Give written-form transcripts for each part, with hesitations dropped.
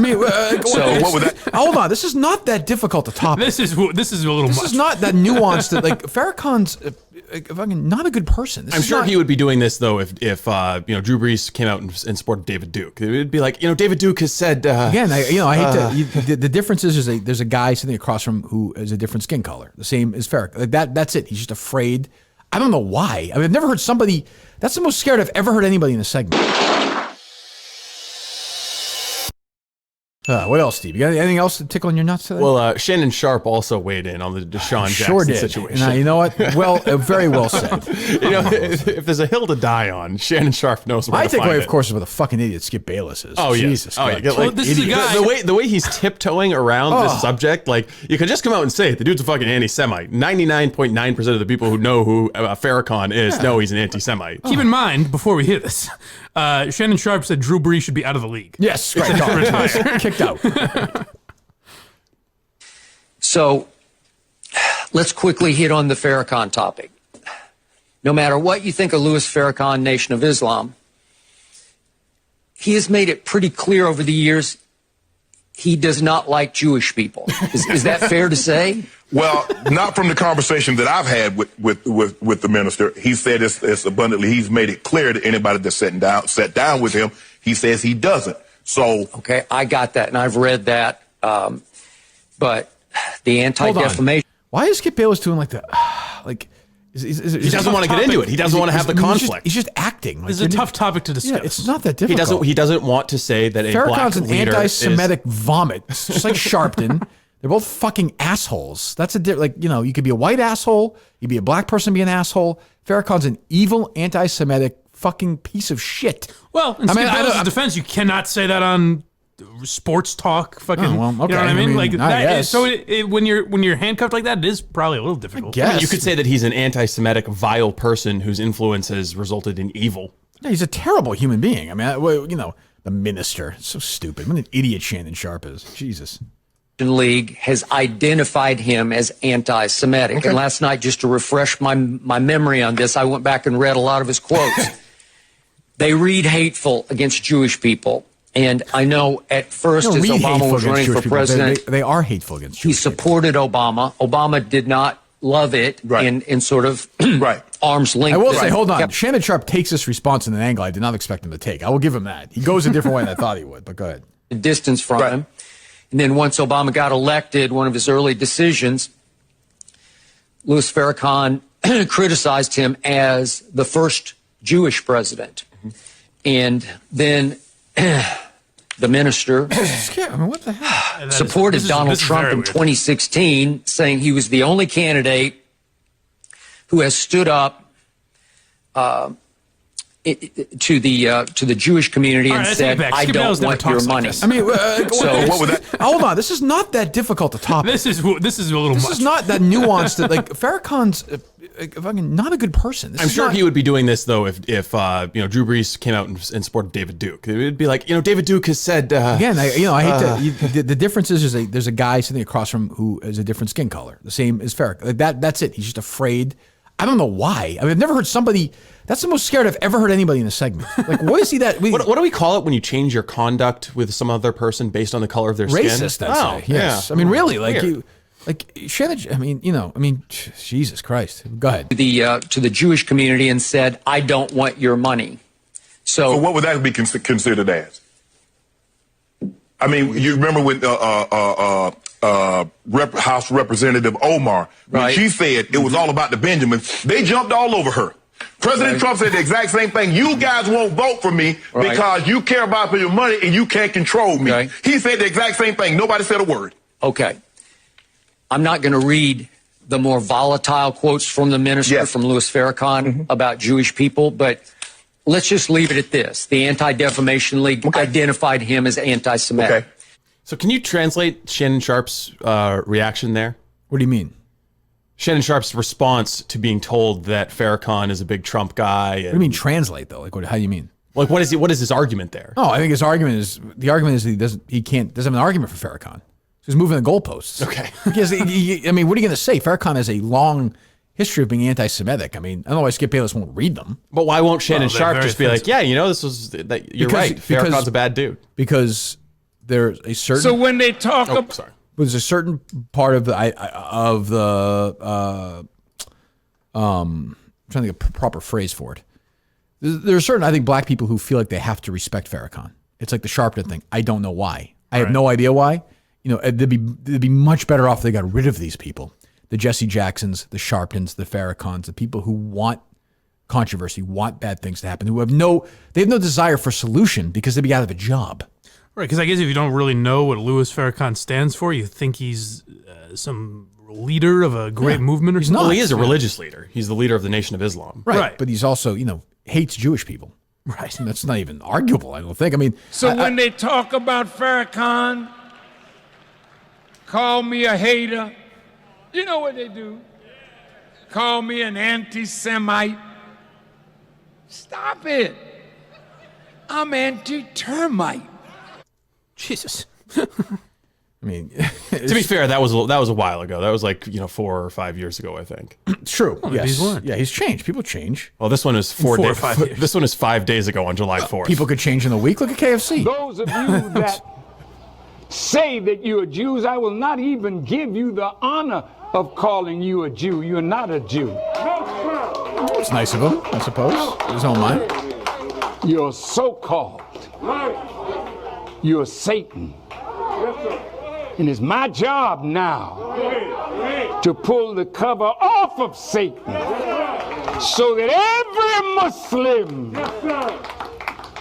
mean, so what would that? Hold on, this is not that difficult to top. This is a little much. This is not that nuanced. That like Farrakhan's fucking not a good person. I'm sure he would be doing this though if Drew Brees came out and supported David Duke. It would be like, David Duke has said again. I hate to. The difference is there's a guy sitting across from who has a different skin color, the same as Farrakhan. Like that's it. He's just afraid. I don't know why. I mean, I've never heard somebody. That's the most scared I've ever heard anybody in a segment. What else, Steve? You got anything else to tickle in your nuts today? Well, Shannon Sharpe also weighed in on the DeSean Jackson situation. And you know what? Well, very well said. If there's a hill to die on, Shannon Sharpe knows where to find it. My takeaway, of course, is what a fucking idiot Skip Bayless is. Oh, Jesus Christ. Well, this is a guy. The way he's tiptoeing around this subject, like, you could just come out and say it. The dude's a fucking anti-Semite. 99.9% of the people who know who Farrakhan is know he's an anti-Semite. Keep in mind, before we hear this, Shannon Sharpe said Drew Brees should be out of the league. Yes, right. Kicked out. So let's quickly hit on the Farrakhan topic. No matter what you think of Louis Farrakhan, Nation of Islam, he has made it pretty clear over the years he does not like Jewish people. Is that fair to say? Well, not from the conversation that I've had with the minister. He said it's abundantly. He's made it clear to anybody that's sat down with him. He says he doesn't. So okay, I got that, and I've read that. But the anti-defamation. Why is Skip Bayless doing like that? Like, he doesn't want to get into it. He doesn't want to have the conflict. He's just acting. Like, This is a tough topic to discuss. Yeah, it's not that difficult. He doesn't want to say that a black Farrakhan's an leader anti-Semitic vomit. It's just like Sharpton. They're both fucking assholes. That's you could be a white asshole. You'd be a black person, be an asshole. Farrakhan's an evil anti-Semitic fucking piece of shit. Well, in Skip Bayless' defense, you cannot say that on sports talk. Fucking, okay. You know what I mean? Like that. So when you're handcuffed like that, it is probably a little difficult. I guess. You could say that he's an anti-Semitic, vile person whose influence has resulted in evil. Yeah, he's a terrible human being. I mean, the minister, so stupid. What an idiot Shannon Sharpe is. Jesus. League has identified him as anti-Semitic. Okay. And last night, just to refresh my memory on this, I went back and read a lot of his quotes. They read hateful against Jewish people. And I know at first, as Obama was running for president, they are hateful against Jewish people. He supported Obama. Obama did not love it in sort of arm's length. I will say, hold on. Shannon Sharpe takes this response in an angle I did not expect him to take. I will give him that. He goes a different way than I thought he would, but go ahead. Distance from him. And then once Obama got elected, one of his early decisions, Louis Farrakhan criticized him as the first Jewish president. And then the minister what the hell? supported Donald Trump in 2016, saying he was the only candidate who has stood up to the Jewish community and said, "I don't want your money." I mean, so what would that? Hold on, this is not that difficult to top. This is a little much. This is not that nuanced. That like Farrakhan's fucking not a good person. I'm sure he would be doing this though if Drew Brees came out and supported David Duke. It would be like, David Duke has said again. I hate to. The difference is there's a guy sitting across from who has a different skin color, the same as Farrakhan. Like that's it. He's just afraid. I don't know why. I mean, I've never heard somebody. That's the most scared I've ever heard anybody in a segment. Like, what is he that? What do we call it when you change your conduct with some other person based on the color of their skin? Racist, I'd say. Yes. Yeah. I mean, really, like Shannon. I mean, Jesus Christ. Go ahead. To the Jewish community and said, "I don't want your money." So what would that be considered as? I mean, you remember when House Representative Omar, when she said it was all about the Benjamins, they jumped all over her. President Trump said the exact same thing. You guys won't vote for me because you care about your money and you can't control me. He said the exact same thing. Nobody said a word. Okay. I'm not going to read the more volatile quotes from the minister, from Louis Farrakhan, about Jewish people, but let's just leave it at this. The Anti-Defamation League identified him as anti-Semitic. Okay. So can you translate Shannon Sharpe's reaction there? What do you mean? Shannon Sharpe's response to being told that Farrakhan is a big Trump guy. And, what do you mean translate though? Like, how do you mean? Like, what is his argument there? Oh, I think his argument is he doesn't have an argument for Farrakhan. He's moving the goalposts. Okay. Because I mean, what are you going to say? Farrakhan has a long history of being anti-Semitic. I mean, I don't know why Skip Bayless won't read them. But why won't Shannon Sharpe just be like, yeah, this was that you're right. Farrakhan's a bad dude. Because there's a certain. So when they talk there's a certain part of the I'm trying to think of a proper phrase for it. There are certain, I think, black people who feel like they have to respect Farrakhan. It's like the Sharpton thing. I don't know why. I have no idea why. They'd be much better off if they got rid of these people. The Jesse Jacksons, the Sharptons, the Farrakhans, the people who want controversy, want bad things to happen, who have no desire for solution because they'd be out of a job. Right, because I guess if you don't really know what Louis Farrakhan stands for, you think he's some leader of a great movement or something. Well, he is a religious leader. He's the leader of the Nation of Islam. Right. But he's also, hates Jewish people. Right. And that's not even arguable, I don't think. I mean, when they talk about Farrakhan, call me a hater. You know what they do? Call me an anti-Semite. Stop it. I'm anti-termite. Jesus. I mean, to be fair, that was a while ago. That was like 4 or 5 years ago, I think. True. Well, yes. he's Yeah, he's changed. People change. Well, this one is 4 4 or days. 5 years. This one is 5 days ago on July 4th. People could change in a week. Look at KFC. Those of you that say that you are Jews, I will not even give you the honor of calling you a Jew. You're not a Jew. It's nice of him, I suppose. His own mind. You're so-called. You're Satan. And it's my job now to pull the cover off of Satan so that every Muslim,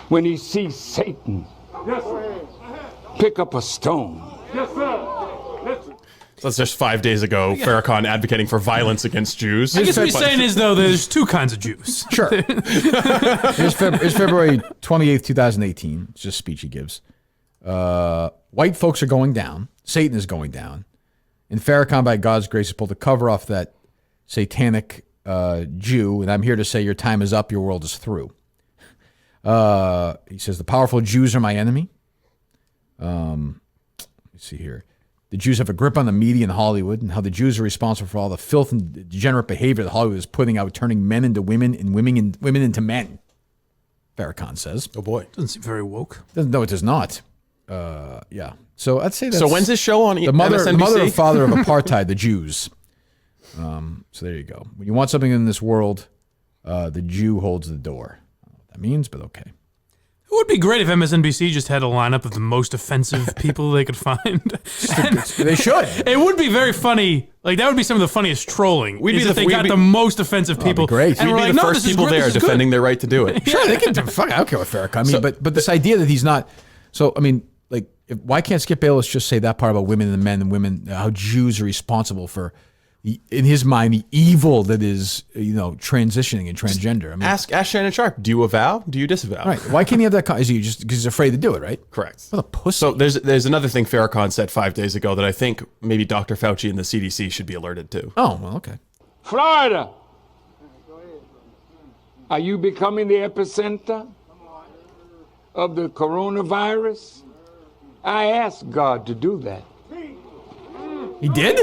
when he sees Satan, pick up a stone. So that's just 5 days ago. Farrakhan advocating for violence against Jews. I guess what he's saying is, though, there's two kinds of Jews. Sure. Here's February 28th, 2018. It's just a speech he gives. White folks are going down. Satan is going down. And Farrakhan, by God's grace, has pulled the cover off that satanic Jew. And I'm here to say your time is up. Your world is through. He says, the powerful Jews are my enemy. Let's see here. The Jews have a grip on the media in Hollywood, and how the Jews are responsible for all the filth and degenerate behavior that Hollywood is putting out, turning men into women and women into men. Farrakhan says. Oh boy, Doesn't seem very woke. No, it does not. Yeah. So I'd say that's... So when's this show on the mother MSNBC? and father of apartheid, the Jews. So there you go. When you want something in this world, the Jew holds the door. I don't know what that means, but okay. It would be great if MSNBC just had a lineup of the most offensive people they could find. They should. It would be very funny. Like, that would be some of the funniest trolling. We'd be if they got the most offensive people. great. And We'd we're be like, the no, first this is people great, there this is defending their right to do it. Sure, they can do. Fuck, I don't care what Farrakhan. I mean, but this idea that he's not. So I mean, like, why can't Skip Bayless just say that part about women and men and women? How Jews are responsible for, in his mind, the evil that is transitioning and transgender. I mean, Ask Shannon Sharpe. Do you avow? Do you disavow? right? Why can't he have that? Is he just because he's afraid to do it? Right? Correct. What a pussy. So there's another thing Farrakhan said 5 days ago that I think maybe Dr. Fauci and the CDC should be alerted to. Oh well, okay. Florida, are you becoming the epicenter of the coronavirus? I asked God to do that. He did?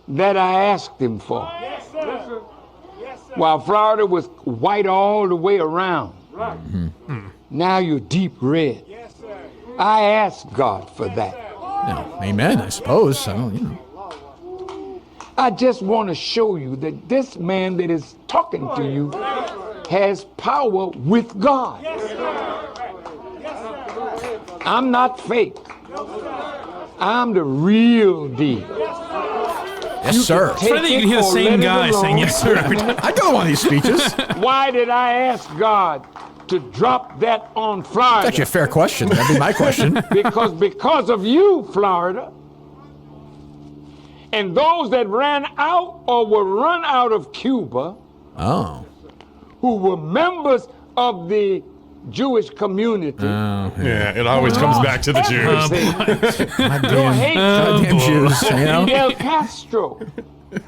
That I asked him for. While Florida was white all the way around. Now you're deep red. I asked God for that. No, amen. I suppose. I don't. I just want to show you that this man that is talking to you has power with God. I'm not fake. I'm the real deal. Yes, sir. It's funny that you can hear the same guy saying yes, sir, every time. I go to one of these speeches. Why did I ask God to drop that on Florida? That's actually a fair question. That'd be my question. Because of you, Florida, and those that ran out or were run out of Cuba, who were members of the Jewish community. Yeah, it always comes back to the Jews. Goddamn Jews. Fidel Castro.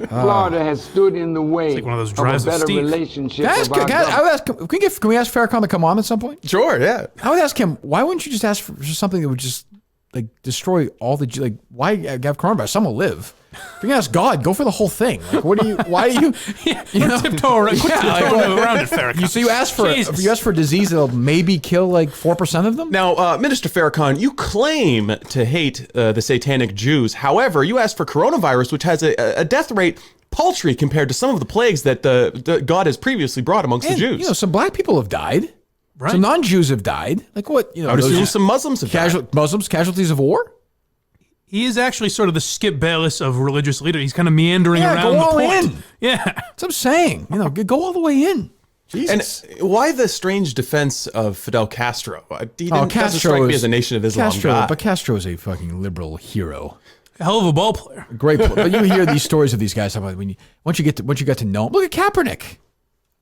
Florida has stood in the way like one of those of drives a of better Steve. relationship. Can we ask Farrakhan to come on at some point? Sure, yeah. I would ask him, why wouldn't you just ask for something that would just like destroy all the like? Why have coronavirus? Some will live. If you're gonna ask God, go for the whole thing. Like, what do you? Why do you? You know, tiptoe around, around it, Farrakhan. So you ask for a disease that'll maybe kill like 4% of them. Now, Minister Farrakhan, you claim to hate the satanic Jews. However, you asked for coronavirus, which has a death rate paltry compared to some of the plagues that the God has previously brought amongst the Jews. You know, some black people have died. Right. Some non-Jews have died. Like what? You know, I would assume some Muslims have died. Muslims casualties of war. He is actually sort of the Skip Bayless of religious leader. He's kind of meandering around go the all point. in. Yeah, that's what I'm saying. You know, go all the way in. Jesus. And why the strange defense of Fidel Castro? He doesn't strike me as a Nation of Islam guy. But Castro is a fucking liberal hero. a hell of a ball player. Great, but you hear these stories of these guys. About once you get to know him. Look at Kaepernick.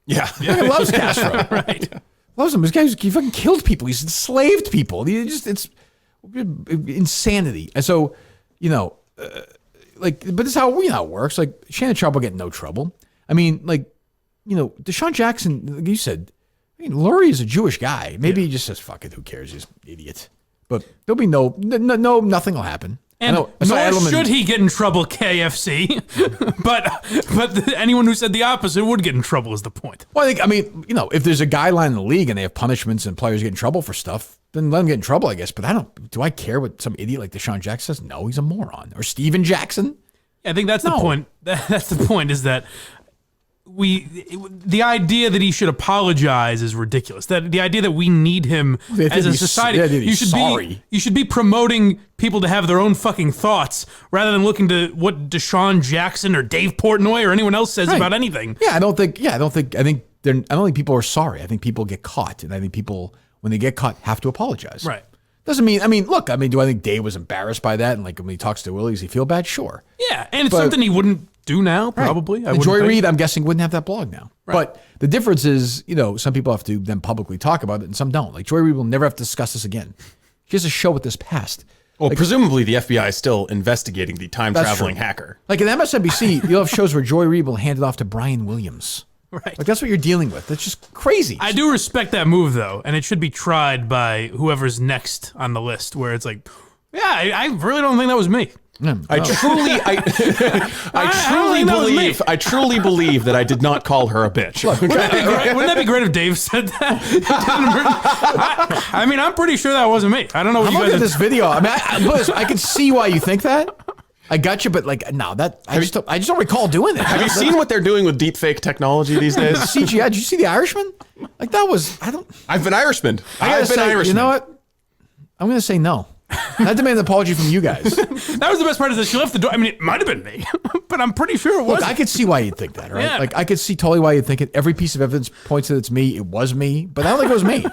Yeah, he loves Castro. Right. Loves him. This guy, he fucking killed people. He's enslaved people. It's insanity. And so, but this is how it works. Like Shannon Sharpe will get in no trouble. I mean, DeSean Jackson, like you said, Lurie is a Jewish guy. Maybe he just says, fuck it, who cares? He's an idiot. But there'll be nothing will happen. And nor should he get in trouble, KFC. but anyone who said the opposite would get in trouble is the point. Well, if there's a guideline in the league and they have punishments and players get in trouble for stuff, then let them get in trouble, I guess. But do I care what some idiot like DeSean Jackson says? No, he's a moron. Or Steven Jackson? I think that's the point. That's the point, is that the idea that he should apologize is ridiculous. That the idea that we need him as a society, you should be promoting people to have their own fucking thoughts rather than looking to what DeSean Jackson or Dave Portnoy or anyone else says about anything. I don't think people are sorry. I think people get caught, and I think people, when they get caught, have to apologize. Right. Doesn't mean, do I think Dave was embarrassed by that? And when he talks to Willie, does he feel bad? Sure. Yeah, and it's something he wouldn't do now, probably. Right. Joy Reid, I'm guessing, wouldn't have that blog now. Right. But the difference is, some people have to then publicly talk about it and some don't. Like Joy Reid will never have to discuss this again. She has a show with this past. Well, presumably the FBI is still investigating the time-traveling hacker. Like in MSNBC, you'll have shows where Joy Reid will hand it off to Brian Williams. Right. Like that's what you're dealing with. That's just crazy. I do respect that move, though, and it should be tried by whoever's next on the list, where it's like, I really don't think that was me. I truly believe that I did not call her a bitch. Look, wouldn't that be great if Dave said that? I'm pretty sure that wasn't me. I don't know what you guys look at this video. I can see why you think that. I got you, but I just don't recall doing it. Have you seen what they're doing with deepfake technology these days? CGI. Did you see The Irishman? I've been Irishman. You know what? I'm going to say no. I demand an apology from you guys. That was the best part, is that she left the door. It might have been me, but I'm pretty sure it was. Look, I could see why you'd think that, right? Yeah. I could see totally why you'd think it. Every piece of evidence points that it's me. It was me, but I don't think it was me.